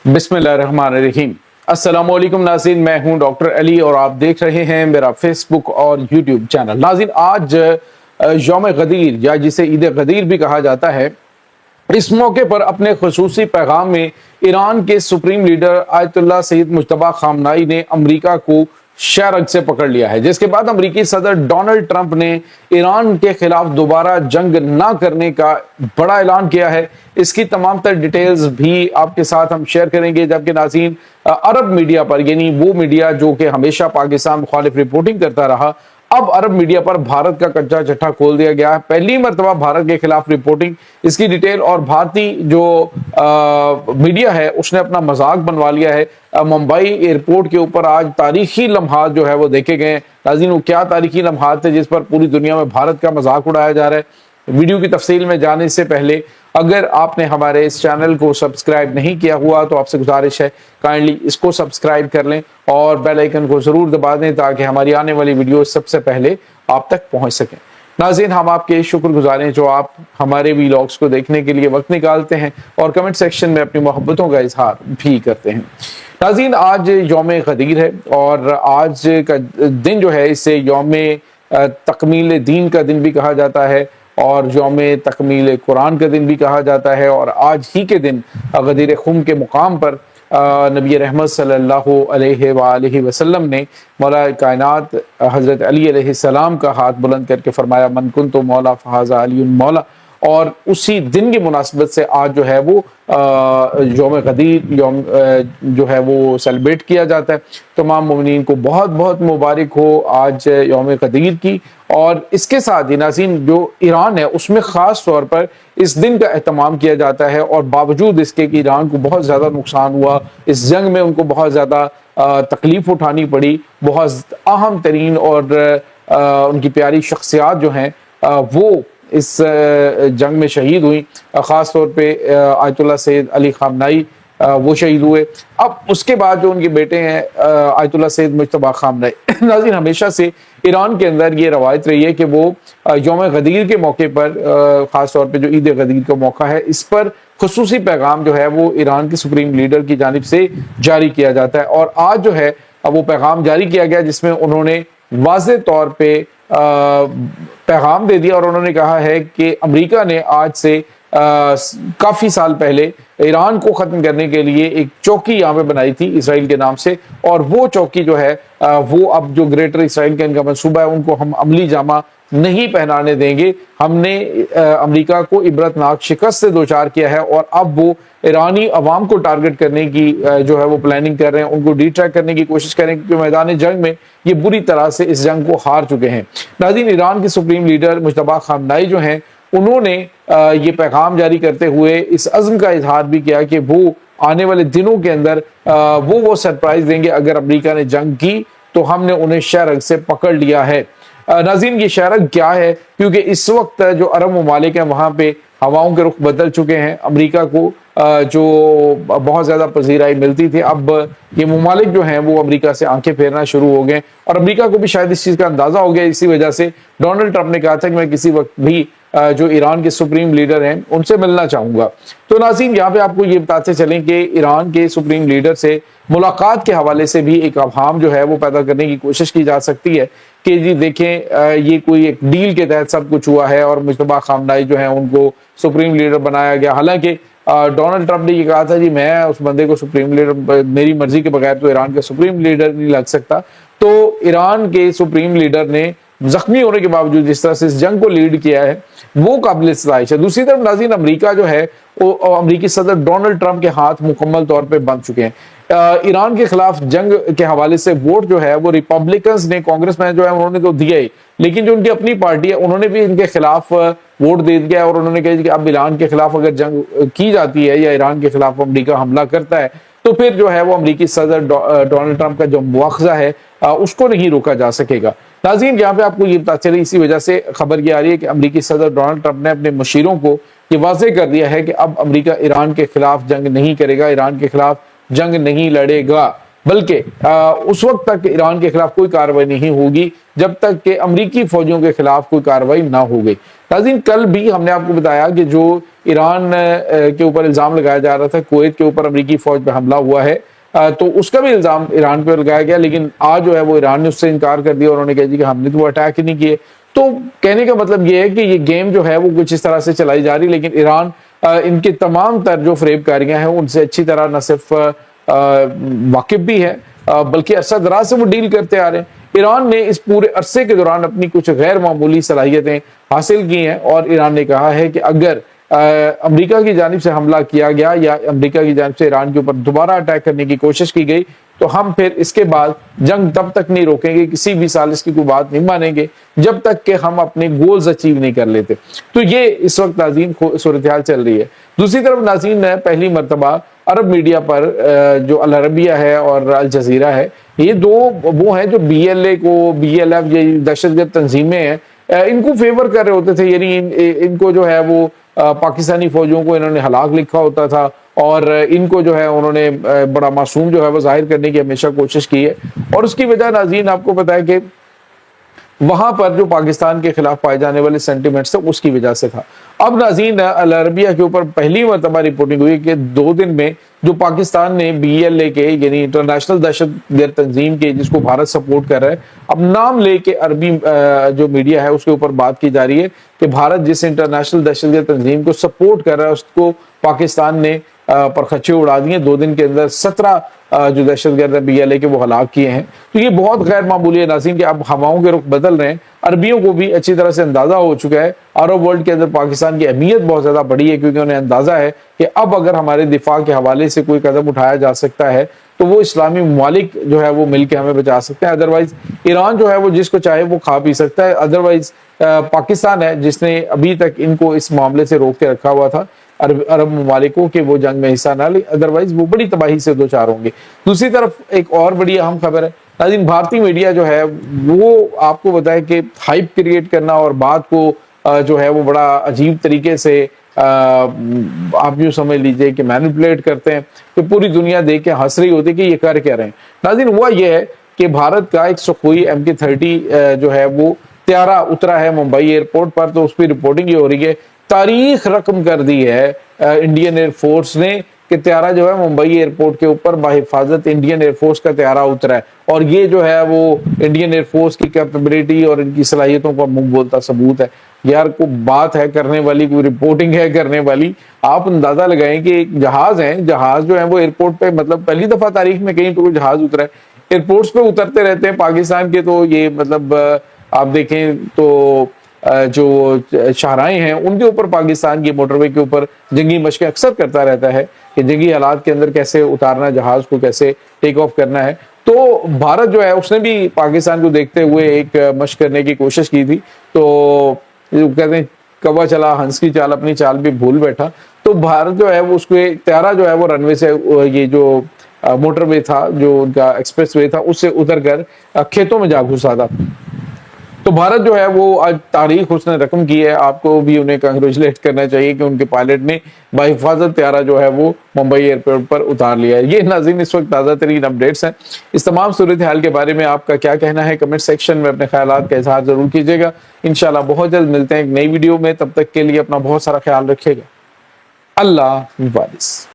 बिस्मिल्लाहिर्रहमानिर्रहीम। अस्सलाम वालेकुम नाज़रीन, मैं हूं डॉक्टर अली और आप देख रहे हैं मेरा फेसबुक और यूट्यूब चैनल। नाज़रीन, आज यौम गदीर या जिसे ईद गदीर भी कहा जाता है, इस मौके पर अपने खुसूसी पैगाम में ईरान के supreme leader Ayatollah Syed Mujtaba Khamenei ने अमरीका को शारग से पकड़ लिया है, जिसके बाद अमरीकी सदर डोनाल्ड ट्रंप ने ईरान के खिलाफ दोबारा जंग ना करने का बड़ा ऐलान किया है। इसकी तमाम तर डिटेल्स भी आपके साथ हम शेयर करेंगे। जबकि नाज़रीन, अरब मीडिया पर, यानी वो मीडिया जो कि हमेशा पाकिस्तान मुखालिफ रिपोर्टिंग करता रहा, अब अरब मीडिया पर भारत का कच्चा चट्टा खोल दिया गया है। पहली मर्तबा भारत के खिलाफ रिपोर्टिंग, इसकी डिटेल, और भारतीय जो मीडिया है उसने अपना मजाक बनवा लिया है। मुंबई एयरपोर्ट के ऊपर आज तारीखी लम्हात जो है वो देखे गए। नाज़रीन, वो क्या तारीखी लम्हात थे जिस पर पूरी दुनिया में भारत का मजाक उड़ाया जा रहा है। वीडियो की तफसील में जाने से पहले अगर आपने हमारे इस चैनल को सब्सक्राइब नहीं किया हुआ तो आपसे गुजारिश है, काइंडली इसको सब्सक्राइब कर लें और बेल आइकन को जरूर दबा दें ताकि हमारी आने वाली वीडियो सबसे पहले आप तक पहुंच सकें। नाज़रीन, हम आपके शुक्रगुजार हैं जो आप हमारे वीलॉग्स को देखने के लिए वक्त निकालते हैं और कमेंट सेक्शन में अपनी मोहब्बतों का इजहार भी करते हैं। नाज़रीन, आज यौम गदीर है और आज का दिन जो है इसे यौम तकमील दीन का दिन भी कहा जाता है और यौम तकमील कुरान का दिन भी कहा जाता है। और आज ही के दिन गदीर खुम के मुकाम पर नबी रहमत सल्लल्लाहु अलैहि वसल्लम ने मौला कायनात हज़रत अली अलैहिस्सलाम का हाथ बुलंद करके फरमाया, मन कुन्तु मौला फ़हाज़ा अली मौला। और उसी दिन की मुनासिबत से आज जो है वो यौम गदीर जो है वो सेलिब्रेट किया जाता है। तमाम मोमिनीन को बहुत बहुत मुबारक हो आज यौम गदीर की। और इसके साथ ही नाज़रीन, जो ईरान है उसमें ख़ास तौर पर इस दिन का एहतमाम किया जाता है और बावजूद इसके कि ईरान को बहुत ज़्यादा नुकसान हुआ, इस जंग में उनको बहुत ज़्यादा तकलीफ उठानी पड़ी, बहुत अहम तरीन और उनकी प्यारी शख्सियात जो हैं वो इस जंग में शहीद हुई। ख़ास तौर पे आयतुल्लाह सैयद अली खामनाई वो शहीद हुए। अब उसके बाद जो उनके बेटे हैं आयतुल्लाह सैयद मुज्तबा खामनाई, नाज़रीन, हमेशा से ईरान के अंदर ये रवायत रही है कि वो यौम गदीर के मौके पर, ख़ास तौर पे जो ईद गदीर का मौका है, इस पर खुसूसी पैगाम जो है वो ईरान के सुप्रीम लीडर की जानिब से जारी किया जाता है। और आज जो है वो पैगाम जारी किया गया जिसमें उन्होंने वाज़े तौर पे पैगाम दे दिया और उन्होंने कहा है कि अमेरिका ने आज से काफ़ी साल पहले ईरान को ख़त्म करने के लिए एक चौकी यहाँ पे बनाई थी इसराइल के नाम से, और वो चौकी जो है वो अब जो ग्रेटर इसराइल का इनका मंसूबा है उनको हम अमली जामा नहीं पहनाने देंगे। हमने अमेरिका को इबरतनाक शिकस्त से दो चार किया है और अब वो ईरानी अवाम को टारगेट करने की जो है वो प्लानिंग कर रहे हैं, उनको डिट्रैक्ट करने की कोशिश करें क्योंकि मैदान जंग में ये बुरी तरह से इस जंग को हार चुके हैं। नाज़रीन, ईरान के सुप्रीम लीडर मुज्तबा खामनाई जो हैं उन्होंने ये पैगाम जारी करते हुए इस अज़्म का इजहार भी किया कि वो आने वाले दिनों के अंदर वो सरप्राइज देंगे। अगर अमेरिका ने जंग की तो हमने उन्हें शारग से पकड़ लिया है। नाज़रीन, ये शारग क्या है, क्योंकि इस वक्त जो अरब ममालिक हैं वहाँ पे हवाओं के रुख बदल चुके हैं। अमेरिका को जो बहुत ज़्यादा पजीराई मिलती थी, अब ये ममालिक जो हैं वो अमेरिका से आंखें फेरना शुरू हो गए और अमेरिका को भी शायद इस चीज़ का अंदाज़ा हो गया। इसी वजह से डोनाल्ड ट्रंप ने कहा था कि मैं किसी वक्त भी जो ईरान के सुप्रीम लीडर हैं उनसे मिलना चाहूँगा। तो नाज़रीन, यहाँ पे आपको ये बताते चलें कि ईरान के सुप्रीम लीडर से मुलाकात के हवाले से भी एक अवहाम जो है वो पैदा करने की कोशिश की जा सकती है कि जी देखें, ये कोई एक डील के तहत सब कुछ हुआ है और मुज्तबा खामनाई जो है उनको सुप्रीम लीडर बनाया गया। हालांकि डोनाल्ड ट्रंप ने ये कहा था जी मैं उस बंदे को सुप्रीम लीडर, मेरी मर्जी के बगैर तो ईरान का सुप्रीम लीडर नहीं लग सकता। तो ईरान के सुप्रीम लीडर ने जख्मी होने के बावजूद जिस तरह से इस जंग को लीड किया है वो काबिल सताइश है। दूसरी तरफ नाज़रीन, अमेरिका जो है वो अमेरिकी सदर डोनाल्ड ट्रंप के हाथ मुकम्मल तौर पे बंध चुके हैं। ईरान के खिलाफ जंग के हवाले से वोट जो है वो रिपब्लिकन्स ने, कांग्रेस में जो है उन्होंने तो दिया ही, लेकिन जो उनकी अपनी पार्टी है उन्होंने भी इनके खिलाफ वोट दे दिया और उन्होंने कहा कि अब ईरान के खिलाफ अगर जंग की जाती है या ईरान के खिलाफ अमेरिका हमला करता है तो फिर जो है वो अमेरिकी सदर डोनाल्ड ट्रंप का जो मुआवजा है उसको नहीं रोका जा सकेगा। नाज़रीन, यहाँ पे आपको ये पता चले, इसी वजह से खबर ये आ रही है कि अमेरिकी सदर डोनाल्ड ट्रंप ने अपने मुशीरों को ये वाज़ेह कर दिया है कि अब अमेरिका ईरान के खिलाफ जंग नहीं करेगा, ईरान के खिलाफ जंग नहीं लड़ेगा, बल्कि उस वक्त तक ईरान के खिलाफ कोई कार्रवाई नहीं होगी जब तक कि अमेरिकी फौजियों के खिलाफ कोई कार्रवाई ना हो गई। नाज़रीन, कल भी हमने आपको बताया कि जो ईरान के ऊपर इल्ज़ाम लगाया जा रहा था कुवैत के ऊपर अमेरिकी फौज पे हमला हुआ है, तो उसका भी इल्ज़ाम ईरान पे लगाया गया, लेकिन आज जो है वो ईरान ने उससे इनकार कर दिया। उन्होंने कहा जी कि हमने तो वो अटैक ही नहीं किए। तो कहने का मतलब ये है कि ये गेम जो है वो कुछ इस तरह से चलाई जा रही, लेकिन ईरान इनके तमाम तर जो फरेबकारियां हैं उनसे अच्छी तरह न सिर्फ वाकिफ भी है, बल्कि अरसा दराज से वो डील करते आ रहे हैं। ईरान ने इस पूरे अरसे के दौरान अपनी कुछ गैर मामूली सलाहियतें हासिल की हैं, और ईरान ने कहा है कि अगर अमेरिका की जानिब से हमला किया गया या अमेरिका की जानिब से ईरान के ऊपर दोबारा अटैक करने की कोशिश की गई, तो हम फिर इसके बाद जंग तब तक नहीं रोकेंगे, किसी भी सालिश की कोई बात नहीं मानेंगे जब तक कि हम अपने गोल्स अचीव नहीं कर लेते। तो ये इस वक्त नाज़रीन सूरत हाल चल रही है। दूसरी तरफ नाज़रीन, पहली मरतबा अरब मीडिया पर जो अल अरबिया है और अल जज़ीरा है, ये दो वो हैं जो BLA को, BLF ये दहशतगर्द तंजीमें हैं, इनको फेवर कर रहे होते थे। यानी इनको जो है वो पाकिस्तानी फौजियों को इन्होंने हलाक लिखा होता था, और इनको जो है उन्होंने बड़ा मासूम जो है वो जाहिर करने की हमेशा कोशिश की है। और उसकी वजह नाज़रीन आपको पता है कि वहां पर जो पाकिस्तान के खिलाफ पाए जाने वाले सेंटिमेंट्स थे उसकी वजह से था। अब नाज़रीन, अल अरबिया के ऊपर पहली मरतबा रिपोर्टिंग हुई कि 2 दिन में जो पाकिस्तान ने BLA के यानी इंटरनेशनल दहशतगर्द तंजीम के, जिसको भारत सपोर्ट कर रहा है, अब नाम लेके अरबी जो मीडिया है उसके ऊपर बात की जा रही है कि भारत जिस इंटरनेशनल दहशतगर्द तंजीम को सपोर्ट कर रहा है उसको पाकिस्तान ने पर खच्चे उड़ा दिए। 2 दिन के अंदर 17 जो दहशतगर्द BLA के वो हलाक किए हैं। तो ये बहुत गैर मामूली है नाज़रीन कि अब हवाओं के रुख बदल रहे हैं। अरबियों को भी अच्छी तरह से अंदाजा हो चुका है, अरब वर्ल्ड के अंदर पाकिस्तान की अहमियत बहुत ज्यादा बढ़ी है, क्योंकि उन्हें अंदाजा है कि अब अगर हमारे दिफा के हवाले से कोई कदम उठाया जा सकता है तो वो इस्लामी ममालिक जो है वो मिलकर हमें बचा सकते हैं। अदरवाइज ईरान जो है वो जिसको चाहे वो खा पी सकता है। अदरवाइज पाकिस्तान है जिसने अभी तक इनको इस मामले से रोक के रखा हुआ था, अरब ममालिकों के वो जंग में हिस्सा ना ले, अदरवाइज वो बड़ी तबाही से दो चार होंगे। दूसरी तरफ एक और बड़ी अहम खबर है नाज़रीन, भारतीय मीडिया जो है वो आपको बताए कि हाइप क्रिएट करना और बात को जो है वो बड़ा अजीब तरीके से आप यूँ समझ लीजिए कि मैनिपुलेट करते हैं, कि पूरी दुनिया देख के हंस रही होती है कि ये कर क्या रहे हैं। नाज़रीन, हुआ ये है कि भारत का एक सुखोई MK-30 जो है वो त्यारा उतरा है मुंबई एयरपोर्ट पर, तो उस पर रिपोर्टिंग ये हो रही है, तारीख रकम कर दी है इंडियन एयरफोर्स ने कि त्यारा जो है मुंबई एयरपोर्ट के ऊपर बाहिफाजत इंडियन एयरफोर्स का त्यारा उतरा है। और ये जो है वो इंडियन एयरफोर्स की कैपेबिलिटी और इनकी सलाहियतों का मुंह बोलता सबूत है। यार को बात है करने वाली, कोई रिपोर्टिंग है करने वाली। आप अंदाजा लगाएं कि एक जहाज है, जहाज जो है वो एयरपोर्ट पे, मतलब पहली दफा तारीख में कहीं तो जहाज उतरा है। एयरपोर्ट्स पे उतरते रहते हैं पाकिस्तान के, तो ये मतलब आप देखें तो जो शाहराएं हैं उनके ऊपर पाकिस्तान की मोटरवे के ऊपर जंगी मशकें अक्सर करता रहता है कि जंगी हालात के अंदर कैसे उतारना जहाज को, कैसे टेक ऑफ करना है। तो भारत जो है उसने भी पाकिस्तान को देखते हुए एक मशक करने की कोशिश की थी। तो कहते हैं कौवा चला हंस की चाल, अपनी चाल भी भूल बैठा। तो भारत जो है वो उसको त्यारा जो है वो रनवे से ये जो मोटरवे था, जो उनका एक्सप्रेस वे था, उससे उतर कर खेतों में जा घुसा था। तो भारत जो है वो आज तारीख उसने रकम की है। आपको भी उन्हें कंग्रेचुलेट करना चाहिए कि उनके पायलट ने बाहिफाजत त्यारा जो है वो मुंबई एयरपोर्ट पर उतार लिया है। ये नाज़रीन इस वक्त ताज़ा तरीन अपडेट्स हैं। इस तमाम सूरत हाल के बारे में आपका क्या कहना है, कमेंट सेक्शन में अपने ख्यालात का इजहार जरूर कीजिएगा। इंशाल्लाह बहुत जल्द मिलते हैं एक नई वीडियो में, तब तक के लिए अपना बहुत सारा ख्याल रखिएगा। अल्लाह हाफ़िज़।